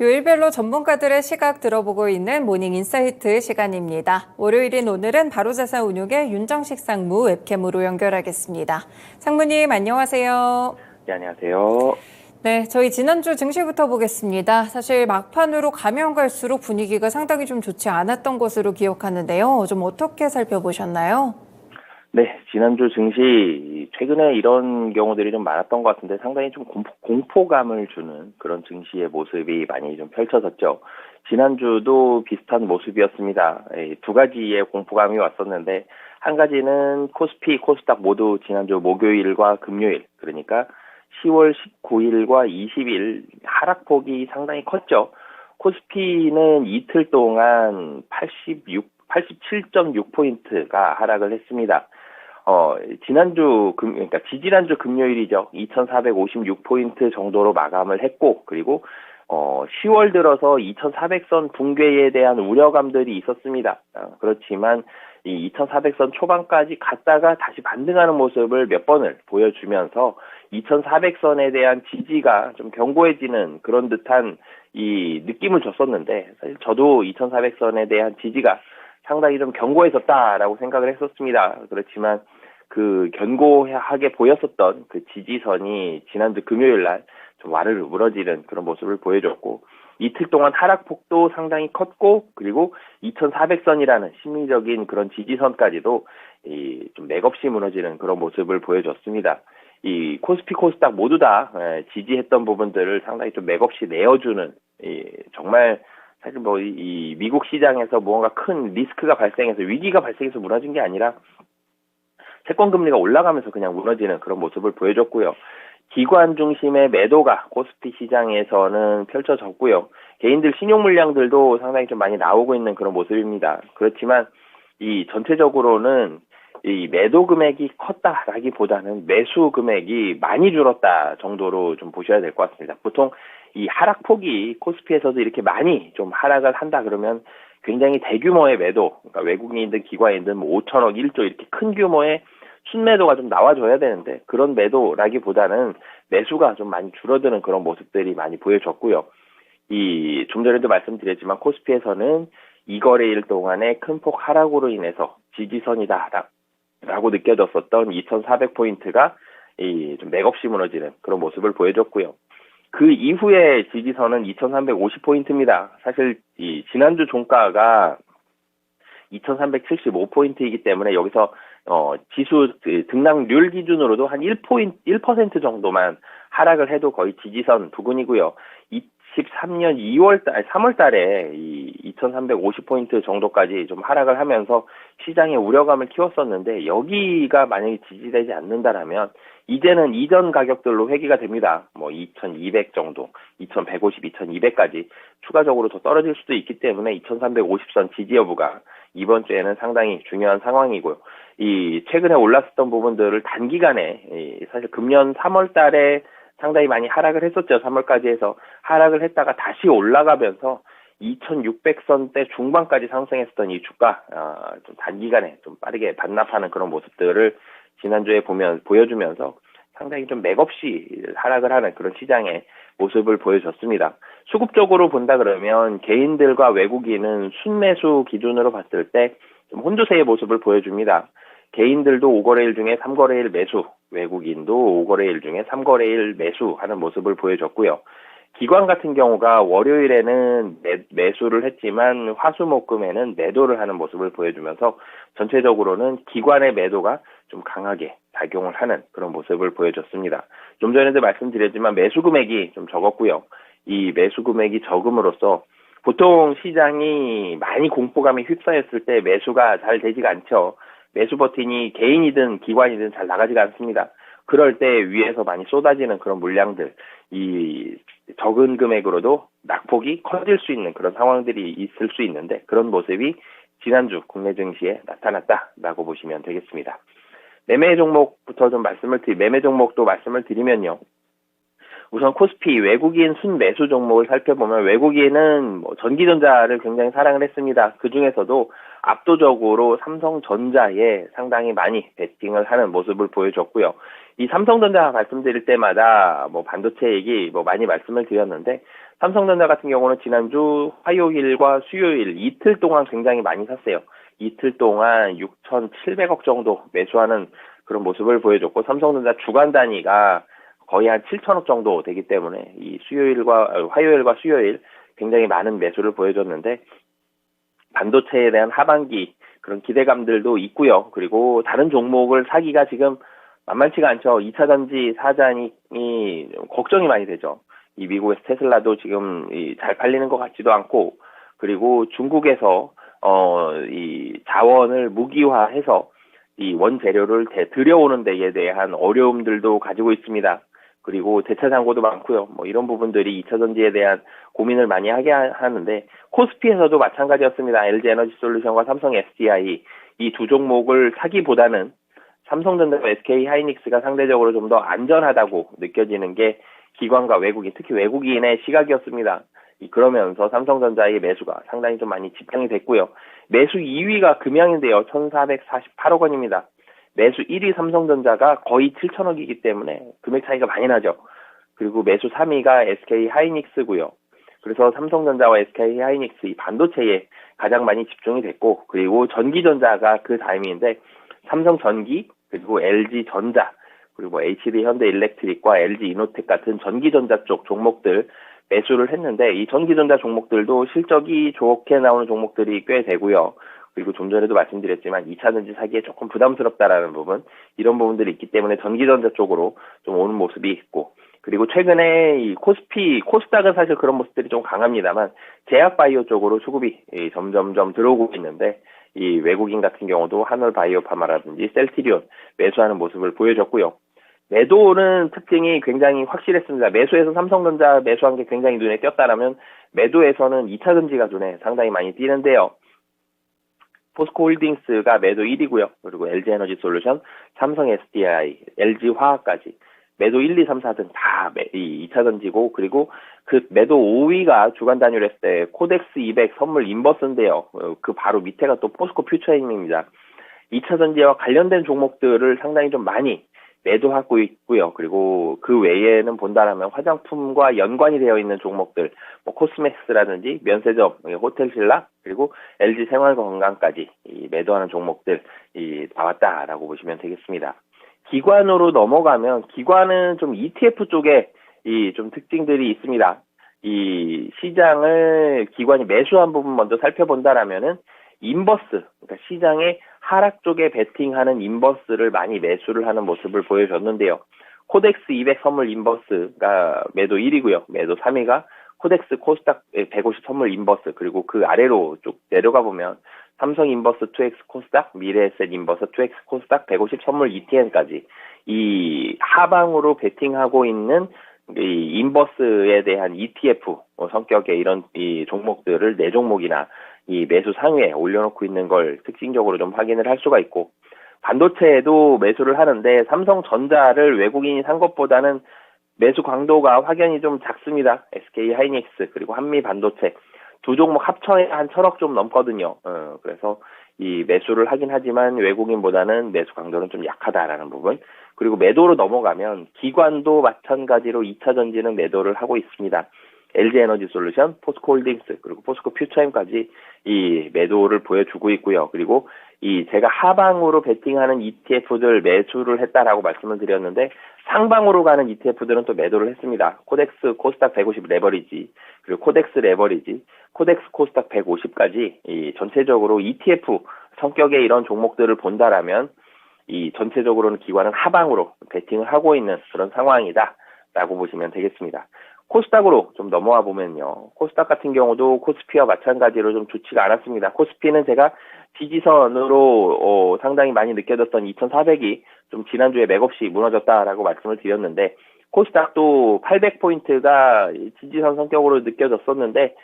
요일별로 전문가들의 시각 들어보고 있는 모닝 인사이트 시간입니다. 월요일인 오늘은 바로자산운용의 윤정식 상무 웹캠으로 연결하겠습니다. 상무님 안녕하세요. 네, 안녕하세요. 네, 저희 지난주 증시부터 보겠습니다. 사실 막판으로 가면 갈수록 분위기가 상당히 좀 좋지 않았던 것으로 기억하는데요. 좀 어떻게 살펴보셨나요? 네, 지난주 증시, 최근에 이런 경우들이 좀 많았던 것 같은데 상당히 좀 공포감을 주는 그런 증시의 모습이 많이 좀 펼쳐졌죠. 지난주도 비슷한 모습이었습니다. 두 가지의 공포감이 왔었는데, 한 가지는 코스피, 코스닥 모두 지난주 목요일과 금요일, 그러니까 10월 19일과 20일 하락폭이 상당히 컸죠. 코스피는 이틀 동안 87.6포인트가 하락을 했습니다. 그러니까 지지난주 금요일이죠. 2,456포인트 정도로 마감을 했고, 그리고 10월 들어서 2,400선 붕괴에 대한 우려감들이 있었습니다. 그렇지만 이 2,400선 초반까지 갔다가 다시 반등하는 모습을 몇 번을 보여주면서 2,400선에 대한 지지가 좀 견고해지는 그런 듯한 이 느낌을 줬었는데, 사실 저도 2,400선에 대한 지지가 상당히 좀 견고해졌다라고 생각을 했었습니다. 그렇지만 그 견고하게 보였었던 그 지지선이 지난주 금요일 날 좀 와르르 무너지는 그런 모습을 보여줬고, 이틀 동안 하락폭도 상당히 컸고, 그리고 2,400선이라는 심리적인 그런 지지선까지도 좀 맥없이 무너지는 그런 모습을 보여줬습니다. 이 코스피 코스닥 모두 다 지지했던 부분들을 상당히 좀 맥없이 내어주는, 정말 사실 뭐 이 미국 시장에서 무언가 큰 리스크가 발생해서 위기가 발생해서 무너진 게 아니라 채권 금리가 올라가면서 그냥 무너지는 그런 모습을 보여줬고요. 기관 중심의 매도가 코스피 시장에서는 펼쳐졌고요. 개인들 신용 물량들도 상당히 좀 많이 나오고 있는 그런 모습입니다. 그렇지만 이 전체적으로는 이 매도 금액이 컸다라기보다는 매수 금액이 많이 줄었다 정도로 좀 보셔야 될 것 같습니다. 보통 이 하락폭이 코스피에서도 이렇게 많이 좀 하락을 한다 그러면 굉장히 대규모의 매도, 그러니까 외국인이든 기관이든 뭐 5천억, 1조 이렇게 큰 규모의 순매도가 좀 나와줘야 되는데, 그런 매도라기보다는 매수가 좀 많이 줄어드는 그런 모습들이 많이 보여졌고요. 좀 전에도 말씀드렸지만 코스피에서는 2거래일 동안의 큰 폭 하락으로 인해서 지지선이다라고 느껴졌었던 2,400포인트가 좀 맥없이 무너지는 그런 모습을 보여줬고요. 그 이후에 지지선은 2,350포인트입니다. 사실 지난주 종가가 2,375포인트이기 때문에 여기서 지수 등락률 기준으로도 한 1% 정도만 하락을 해도 거의 지지선 부근이고요. 23년 3월 달에 2,350포인트 정도까지 좀 하락을 하면서 시장의 우려감을 키웠었는데, 여기가 만약에 지지되지 않는다라면 이제는 이전 가격들로 회귀가 됩니다. 뭐 2,200 정도, 2,150, 2,200까지 추가적으로 더 떨어질 수도 있기 때문에 2,350선 지지 여부가 이번 주에는 상당히 중요한 상황이고요. 최근에 올랐었던 부분들을 단기간에, 사실 금년 3월 달에 상당히 많이 하락을 했었죠. 3월까지 해서 하락을 했다가 다시 올라가면서 2,600선대 중반까지 상승했었던 이 주가, 좀 단기간에 좀 빠르게 반납하는 그런 모습들을 지난주에 보여주면서 상당히 좀 맥없이 하락을 하는 그런 시장의 모습을 보여줬습니다. 수급적으로 본다 그러면 개인들과 외국인은 순매수 기준으로 봤을 때 좀 혼조세의 모습을 보여줍니다. 개인들도 5거래일 중에 3거래일 매수, 외국인도 5거래일 중에 3거래일 매수하는 모습을 보여줬고요. 기관 같은 경우가 월요일에는 매수를 했지만 화수목금에는 매도를 하는 모습을 보여주면서 전체적으로는 기관의 매도가 좀 강하게 작용을 하는 그런 모습을 보여줬습니다. 좀 전에도 말씀드렸지만 매수 금액이 좀 적었고요. 이 매수 금액이 적음으로써 보통 시장이 많이 공포감에 휩싸였을 때 매수가 잘 되지가 않죠. 매수 버튼이 개인이든 기관이든 잘 나가지가 않습니다. 그럴 때 위에서 많이 쏟아지는 그런 물량들, 적은 금액으로도 낙폭이 커질 수 있는 그런 상황들이 있을 수 있는데, 그런 모습이 지난주 국내 증시에 나타났다라고 보시면 되겠습니다. 매매 종목도 말씀을 드리면요. 우선 코스피 외국인 순매수 종목을 살펴보면 외국인은 전기전자를 굉장히 사랑을 했습니다. 그 중에서도 압도적으로 삼성전자에 상당히 많이 베팅을 하는 모습을 보여줬고요. 이 삼성전자 말씀드릴 때마다 뭐 반도체 얘기 뭐 많이 말씀을 드렸는데, 삼성전자 같은 경우는 지난주 화요일과 수요일 이틀 동안 굉장히 많이 샀어요. 이틀 동안 6,700억 정도 매수하는 그런 모습을 보여줬고, 삼성전자 주간 단위가 거의 한 7천억 정도 되기 때문에 이 화요일과 수요일 굉장히 많은 매수를 보여줬는데, 반도체에 대한 하반기 그런 기대감들도 있고요. 그리고 다른 종목을 사기가 지금 만만치가 않죠. 2차 전지 사자니 걱정이 많이 되죠. 이 미국에서 테슬라도 지금 잘 팔리는 것 같지도 않고, 그리고 중국에서 이 자원을 무기화해서 이 원재료를 들여오는 데에 대한 어려움들도 가지고 있습니다. 그리고 대차 잔고도 많고요. 뭐 이런 부분들이 2차 전지에 대한 고민을 많이 하게 하는데, 코스피에서도 마찬가지였습니다. LG에너지솔루션과 삼성 SDI 이 두 종목을 사기보다는 삼성전자와 SK 하이닉스가 상대적으로 좀 더 안전하다고 느껴지는 게 기관과 외국인, 특히 외국인의 시각이었습니다. 그러면서 삼성전자의 매수가 상당히 좀 많이 집중이 됐고요. 매수 2위가 금양인데요. 1,448억 원입니다. 매수 1위 삼성전자가 거의 7천억이기 때문에 금액 차이가 많이 나죠. 그리고 매수 3위가 SK 하이닉스고요. 그래서 삼성전자와 SK 하이닉스 이 반도체에 가장 많이 집중이 됐고, 그리고 전기전자가 그 다음인데 삼성전기, 그리고 LG전자, 그리고 HD 현대일렉트릭과 LG 이노텍 같은 전기전자 쪽 종목들 매수를 했는데, 이 전기전자 종목들도 실적이 좋게 나오는 종목들이 꽤 되고요. 그리고 좀 전에도 말씀드렸지만 2차 전지 사기에 조금 부담스럽다라는 부분, 이런 부분들이 있기 때문에 전기전자 쪽으로 좀 오는 모습이 있고, 그리고 최근에 이 코스닥은 사실 그런 모습들이 좀 강합니다만 제약바이오 쪽으로 수급이 점점점 들어오고 있는데, 이 외국인 같은 경우도 한올바이오파마라든지 셀트리온 매수하는 모습을 보여줬고요. 매도는 특징이 굉장히 확실했습니다. 매수에서 삼성전자 매수한 게 굉장히 눈에 띄었다라면, 매도에서는 2차 전지가 눈에 상당히 많이 띄는데요. 포스코홀딩스가 매도 1위고요. 그리고 LG에너지솔루션, 삼성 SDI, LG화학까지 매도 1, 2, 3, 4등 다 2차 전지고, 그리고 그 매도 5위가 주간 단위로 했을 때 코덱스 200 선물 인버스인데요. 그 바로 밑에가 또 포스코 퓨처엠입니다. 2차 전지와 관련된 종목들을 상당히 좀 많이 매도하고 있고요. 그리고 그 외에는 본다라면 화장품과 연관이 되어 있는 종목들, 뭐 코스맥스라든지 면세점, 호텔신라, 그리고 LG 생활건강까지 매도하는 종목들 나왔다라고 보시면 되겠습니다. 기관으로 넘어가면, 기관은 좀 ETF 쪽에 좀 특징들이 있습니다. 이 시장을 기관이 매수한 부분 먼저 살펴본다라면은 인버스, 그러니까 시장의 하락 쪽에 베팅하는 인버스를 많이 매수를 하는 모습을 보여줬는데요. 코덱스 200 선물 인버스가 매도 1위고요. 매도 3위가 코덱스 코스닥 150 선물 인버스, 그리고 그 아래로 쭉 내려가 보면 삼성 인버스 2X 코스닥, 미래에셋 인버스 2X 코스닥 150 선물 ETN까지 이 하방으로 베팅하고 있는 이 인버스에 대한 ETF 성격의 이런 이 종목들을 4종목이나 이 매수 상위에 올려놓고 있는 걸 특징적으로 좀 확인을 할 수가 있고, 반도체에도 매수를 하는데 삼성전자를 외국인이 산 것보다는 매수 강도가 확연히 좀 작습니다. SK 하이닉스 그리고 한미 반도체 두 종목 합쳐야 한 1,000억 좀 넘거든요. 그래서 이 매수를 하긴 하지만 외국인보다는 매수 강도는 좀 약하다라는 부분. 그리고 매도로 넘어가면 기관도 마찬가지로 2차 전지는 매도를 하고 있습니다. LG에너지솔루션, 포스코홀딩스, 그리고 포스코 퓨처엠까지 이 매도를 보여주고 있고요. 그리고 이 제가 하방으로 베팅하는 ETF들 매수를 했다라고 말씀을 드렸는데, 상방으로 가는 ETF들은 또 매도를 했습니다. 코덱스 코스닥 150 레버리지, 그리고 코덱스 레버리지, 코덱스 코스닥 150까지 이 전체적으로 ETF 성격의 이런 종목들을 본다라면 이 전체적으로는 기관은 하방으로 베팅을 하고 있는 그런 상황이다라고 보시면 되겠습니다. 코스닥으로 좀 넘어와 보면요. 코스닥 같은 경우도 코스피와 마찬가지로 좀 좋지가 않았습니다. 코스피는 제가 지지선으로 상당히 많이 느껴졌던 2,400이 좀 지난주에 맥없이 무너졌다라고 말씀을 드렸는데, 코스닥도 800포인트가 지지선 성격으로 느껴졌었는데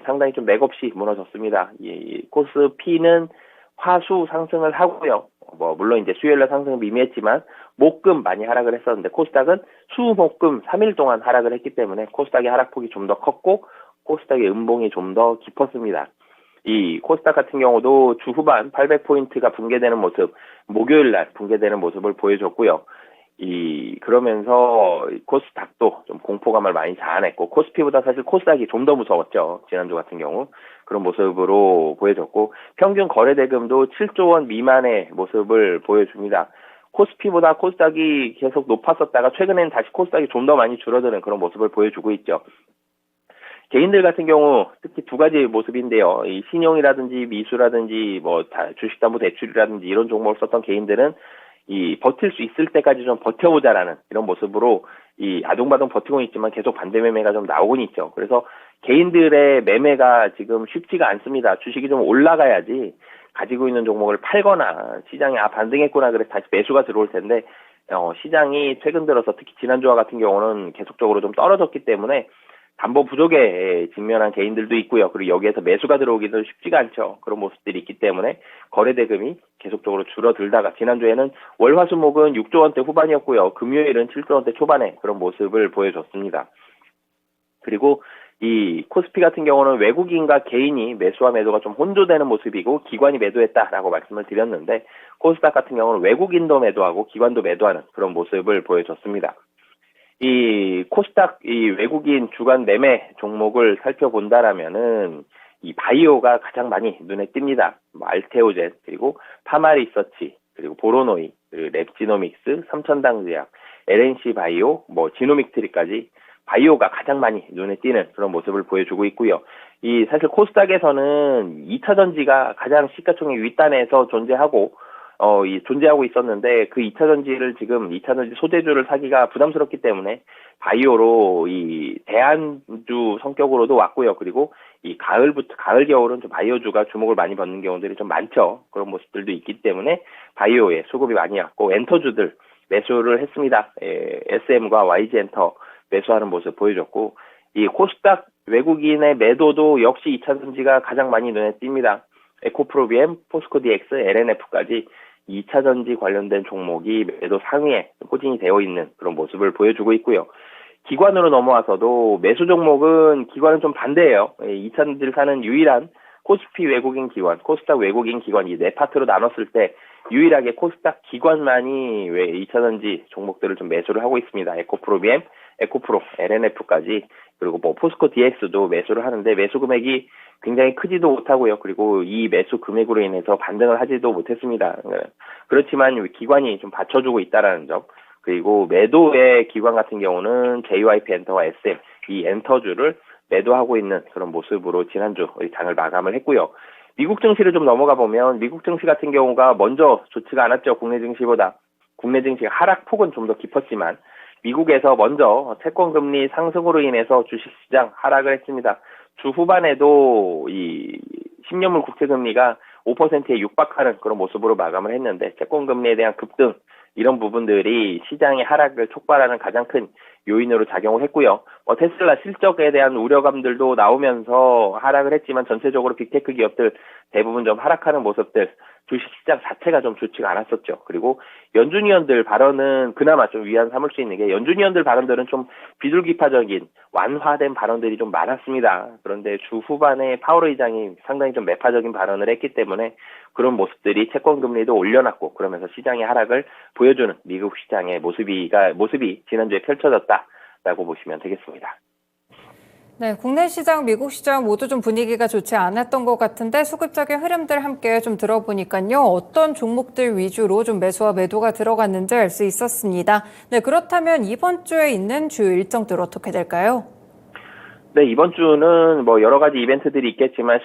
상당히 좀 맥없이 무너졌습니다. 코스피는 화수 상승을 하고요. 물론 이제 수요일날 상승은 미미했지만 목금 많이 하락을 했었는데, 코스닥은 수, 목금 3일 동안 하락을 했기 때문에 코스닥의 하락폭이 좀 더 컸고 코스닥의 음봉이 좀 더 깊었습니다. 이 코스닥 같은 경우도 주 후반 800포인트가 붕괴되는 모습, 목요일날 붕괴되는 모습을 보여줬고요. 그러면서 코스닥도 좀 공포감을 많이 자아냈고, 코스피보다 사실 코스닥이 좀 더 무서웠죠. 지난주 같은 경우. 그런 모습으로 보여졌고, 평균 거래 대금도 7조 원 미만의 모습을 보여줍니다. 코스피보다 코스닥이 계속 높았었다가 최근에는 다시 코스닥이 좀 더 많이 줄어드는 그런 모습을 보여주고 있죠. 개인들 같은 경우 특히 두 가지 모습인데요. 이 신용이라든지 미수라든지 뭐 주식담보대출이라든지 이런 종목을 썼던 개인들은 버틸 수 있을 때까지 좀 버텨보자라는 이런 모습으로 아둥바둥 버티고 있지만 계속 반대 매매가 좀 나오곤 있죠. 그래서 개인들의 매매가 지금 쉽지가 않습니다. 주식이 좀 올라가야지 가지고 있는 종목을 팔거나 시장이 반등했구나 그래서 다시 매수가 들어올 텐데 시장이 최근 들어서 특히 지난주와 같은 경우는 계속적으로 좀 떨어졌기 때문에 담보 부족에 직면한 개인들도 있고요. 그리고 여기에서 매수가 들어오기도 쉽지가 않죠. 그런 모습들이 있기 때문에 거래 대금이 계속적으로 줄어들다가 지난주에는 월화수목은 6조 원대 후반이었고요. 금요일은 7조 원대 초반에 그런 모습을 보여줬습니다. 그리고 이 코스피 같은 경우는 외국인과 개인이 매수와 매도가 좀 혼조되는 모습이고 기관이 매도했다라고 말씀을 드렸는데 코스닥 같은 경우는 외국인도 매도하고 기관도 매도하는 그런 모습을 보여줬습니다. 코스닥 외국인 주간 매매 종목을 살펴본다라면은 바이오가 가장 많이 눈에 띕니다. 알테오젠, 그리고 파마리서치, 그리고 보로노이, 그리고 랩지노믹스, 삼천당제약, LNC 바이오, 지노믹트리까지 바이오가 가장 많이 눈에 띄는 그런 모습을 보여주고 있고요. 사실 코스닥에서는 2차 전지가 가장 시가총액 윗단에서 존재하고 있었는데 그 2차 전지를 지금 2차 전지 소재주를 사기가 부담스럽기 때문에 바이오로 대안주 성격으로도 왔고요. 그리고 가을 겨울은 좀 바이오주가 주목을 많이 받는 경우들이 좀 많죠. 그런 모습들도 있기 때문에 바이오에 수급이 많이 왔고 엔터주들 매수를 했습니다. SM과 YG엔터 매수하는 모습 보여줬고 코스닥 외국인의 매도도 역시 2차 전지가 가장 많이 눈에 띕니다. 에코프로비엠, 포스코DX, LNF까지 2차 전지 관련된 종목이 매도 상위에 포진이 되어 있는 그런 모습을 보여주고 있고요. 기관으로 넘어와서도 매수 종목은 기관은 좀 반대예요. 2차 전지를 사는 유일한 코스피 외국인 기관, 코스닥 외국인 기관 이 네 파트로 나눴을 때 유일하게 코스닥 기관만이 2차 전지 종목들을 좀 매수를 하고 있습니다. 에코프로비엠, 에코프로, LNF까지 그리고 포스코 DX도 매수를 하는데 매수 금액이 굉장히 크지도 못하고요. 그리고 이 매수 금액으로 인해서 반등을 하지도 못했습니다. 그렇지만 기관이 좀 받쳐주고 있다라는 점. 그리고 매도의 기관 같은 경우는 JYP 엔터와 SM, 이 엔터주를 매도하고 있는 그런 모습으로 지난주 장을 마감을 했고요. 미국 증시를 좀 넘어가 보면 미국 증시 같은 경우가 먼저 좋지가 않았죠. 국내 증시보다. 국내 증시 하락폭은 좀 더 깊었지만 미국에서 먼저 채권금리 상승으로 인해서 주식시장 하락을 했습니다. 주 후반에도 10년물 국채금리가 5%에 육박하는 그런 모습으로 마감을 했는데 채권금리에 대한 급등 이런 부분들이 시장의 하락을 촉발하는 가장 큰 요인으로 작용을 했고요. 테슬라 실적에 대한 우려감들도 나오면서 하락을 했지만 전체적으로 빅테크 기업들 대부분 좀 하락하는 모습들 주식시장 자체가 좀 좋지가 않았었죠. 그리고 연준위원들 발언은 그나마 좀 위안 삼을 수 있는 게 연준위원들 발언들은 좀 비둘기파적인 완화된 발언들이 좀 많았습니다. 그런데 주 후반에 파월 의장이 상당히 좀 매파적인 발언을 했기 때문에 그런 모습들이 채권금리도 올려놨고 그러면서 시장의 하락을 보여주는 미국 시장의 모습이 지난주에 펼쳐졌다라고 보시면 되겠습니다. 네, 국내 시장, 미국 시장 모두 좀 분위기가 좋지 않았던 것 같은데 수급적인 흐름들 함께 좀 들어보니까요. 어떤 종목들 위주로 좀 매수와 매도가 들어갔는지 알 수 있었습니다. 네, 그렇다면 이번 주에 있는 주요 일정들 어떻게 될까요? 네, 이번 주는 여러 가지 이벤트들이 있겠지만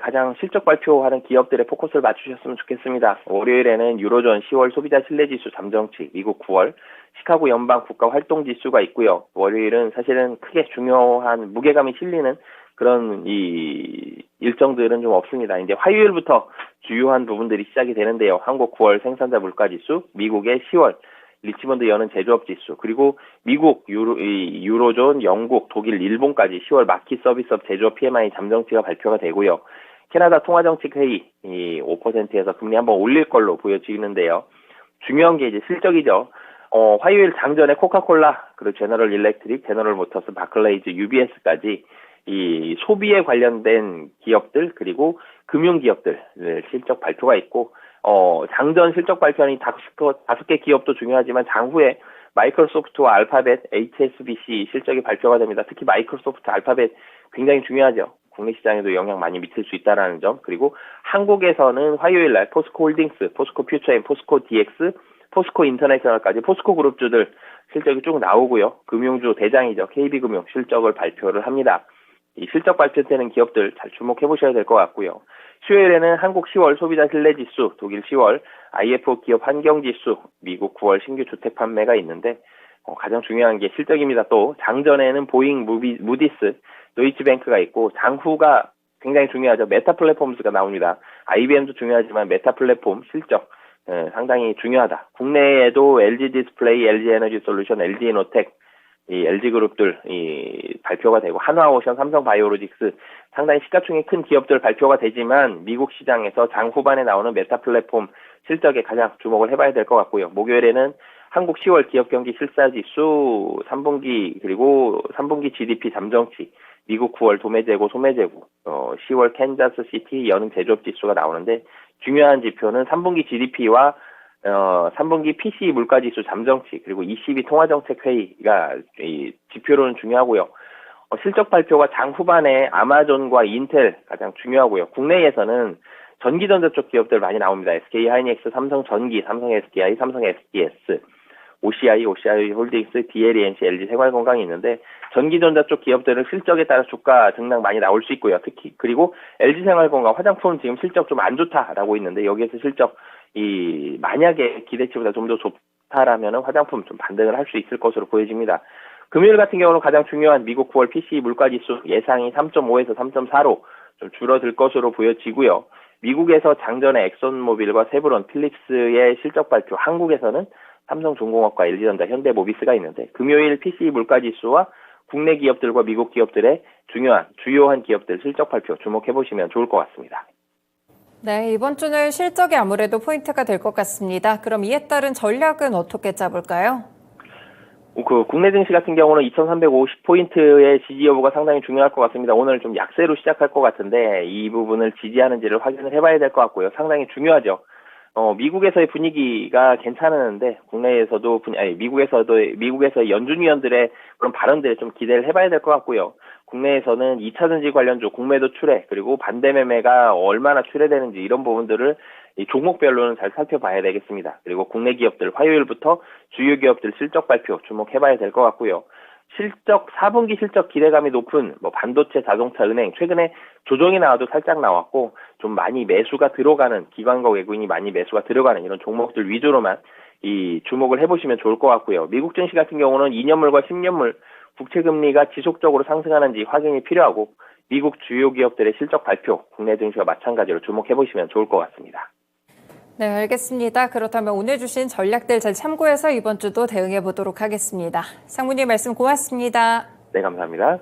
가장 실적 발표하는 기업들의 포커스를 맞추셨으면 좋겠습니다. 월요일에는 유로존 10월 소비자 신뢰지수 잠정치, 미국 9월 시카고 연방 국가 활동 지수가 있고요. 월요일은 사실은 크게 중요한 무게감이 실리는 그런 일정들은 좀 없습니다. 이제 화요일부터 주요한 부분들이 시작이 되는데요. 한국 9월 생산자 물가 지수, 미국의 10월 리치몬드 여는 제조업 지수, 그리고 미국, 유로존, 영국, 독일, 일본까지 10월 마켓 서비스업 제조업 PMI 잠정치가 발표가 되고요. 캐나다 통화정책회의 5%에서 금리 한번 올릴 걸로 보여지는데요. 중요한 게 이제 실적이죠. 화요일 장전에 코카콜라, 그리고 제너럴 일렉트릭, 제너럴 모터스, 바클레이즈, UBS까지 이 소비에 관련된 기업들 그리고 금융기업들 실적 발표가 있고 장전 실적 발표는 다섯 개 기업도 중요하지만 장후에 마이크로소프트와 알파벳, HSBC 실적이 발표가 됩니다. 특히 마이크로소프트, 알파벳 굉장히 중요하죠. 국내 시장에도 영향 많이 미칠 수 있다는 점. 그리고 한국에서는 화요일 날 포스코 홀딩스, 포스코 퓨처엠, 포스코 DX, 포스코 인터내셔널까지 포스코 그룹주들 실적이 쭉 나오고요. 금융주 대장이죠. KB금융 실적을 발표를 합니다. 이 실적 발표 때는 기업들 잘 주목해 보셔야 될 것 같고요. 수요일에는 한국 10월 소비자 신뢰지수, 독일 10월 IF 기업 환경지수, 미국 9월 신규 주택 판매가 있는데 가장 중요한 게 실적입니다. 또 장전에는 보잉, 무디스, 도이치뱅크가 있고 장후가 굉장히 중요하죠. 메타 플랫폼스가 나옵니다. IBM도 중요하지만 메타 플랫폼 실적 상당히 중요하다. 국내에도 LG 디스플레이, LG 에너지 솔루션, LG 이노텍, 이 LG그룹들 발표가 되고 한화오션, 삼성바이오로직스 상당히 시가총액 큰 기업들 발표가 되지만 미국 시장에서 장 후반에 나오는 메타 플랫폼 실적에 가장 주목을 해봐야 될 것 같고요. 목요일에는 한국 10월 기업경기 실사지수 3분기 그리고 3분기 GDP 잠정치, 미국 9월 도매재고 소매재고, 10월 캔자스시티 여능 제조업지수가 나오는데 중요한 지표는 3분기 GDP와 3분기 PCE 물가지수 잠정치 그리고 ECB 통화정책회의가 이 지표로는 중요하고요. 실적 발표가 장 후반에 아마존과 인텔 가장 중요하고요. 국내에서는 전기전자 쪽 기업들 많이 나옵니다. SK하이닉스, 삼성전기, 삼성SDI, 삼성SDS, OCI 홀딩스, DLENC, LG생활건강이 있는데 전기전자 쪽 기업들은 실적에 따라 주가 등락 많이 나올 수 있고요. 특히 그리고 LG생활건강 화장품 지금 실적 좀 안 좋다라고 있는데 여기에서 실적 만약에 기대치보다 좀 더 좋다라면 화장품 좀 반등을 할 수 있을 것으로 보여집니다. 금요일 같은 경우는 가장 중요한 미국 9월 PCE 물가지수 예상이 3.5에서 3.4로 좀 줄어들 것으로 보여지고요. 미국에서 장전에 엑손모빌과 세브론, 필립스의 실적 발표, 한국에서는 삼성중공업과 LG전자, 현대모비스가 있는데 금요일 PCE 물가지수와 국내 기업들과 미국 기업들의 주요한 기업들 실적 발표 주목해보시면 좋을 것 같습니다. 네, 이번 주는 실적이 아무래도 포인트가 될 것 같습니다. 그럼 이에 따른 전략은 어떻게 짜볼까요? 국내 증시 같은 경우는 2350포인트의 지지 여부가 상당히 중요할 것 같습니다. 오늘 좀 약세로 시작할 것 같은데 이 부분을 지지하는지를 확인을 해봐야 될 것 같고요. 상당히 중요하죠. 미국에서의 분위기가 괜찮은데 미국에서의 연준위원들의 그런 발언들에 좀 기대를 해봐야 될 것 같고요. 국내에서는 2차 전지 관련주 공매도 출회 그리고 반대 매매가 얼마나 출회되는지 이런 부분들을 이 종목별로는 잘 살펴봐야 되겠습니다. 그리고 국내 기업들 화요일부터 주요 기업들 실적 발표 주목해봐야 될 것 같고요. 4분기 실적 기대감이 높은 반도체, 자동차, 은행 최근에 조정이 나와도 살짝 나왔고 좀 많이 매수가 들어가는 기관과 외국인이 많이 매수가 들어가는 이런 종목들 위주로만 주목을 해보시면 좋을 것 같고요. 미국 증시 같은 경우는 2년물과 10년물 국채금리가 지속적으로 상승하는지 확인이 필요하고 미국 주요 기업들의 실적 발표 국내 증시와 마찬가지로 주목해보시면 좋을 것 같습니다. 네, 알겠습니다. 그렇다면 오늘 주신 전략들 잘 참고해서 이번 주도 대응해 보도록 하겠습니다. 상무님 말씀 고맙습니다. 네, 감사합니다.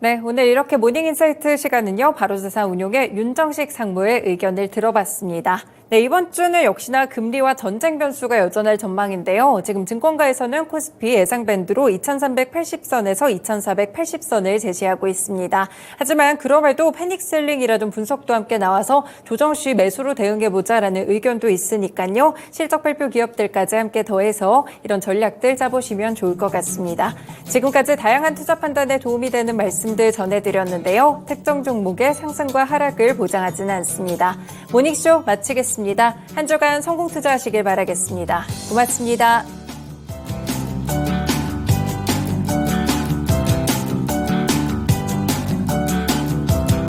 네, 오늘 이렇게 모닝인사이트 시간은요, 바로자산운용의 윤정식 상무의 의견을 들어봤습니다. 네, 이번 주는 역시나 금리와 전쟁 변수가 여전할 전망인데요. 지금 증권가에서는 코스피 예상 밴드로 2380선에서 2480선을 제시하고 있습니다. 하지만 그럼에도 패닉셀링이라는 분석도 함께 나와서 조정 시 매수로 대응해보자라는 의견도 있으니까요. 실적 발표 기업들까지 함께 더해서 이런 전략들 짜보시면 좋을 것 같습니다. 지금까지 다양한 투자 판단에 도움이 되는 말씀들 전해드렸는데요. 특정 종목의 상승과 하락을 보장하지는 않습니다. 모닝쇼 마치겠습니다. 한 주간 성공 투자하시길 바라겠습니다. 고맙습니다.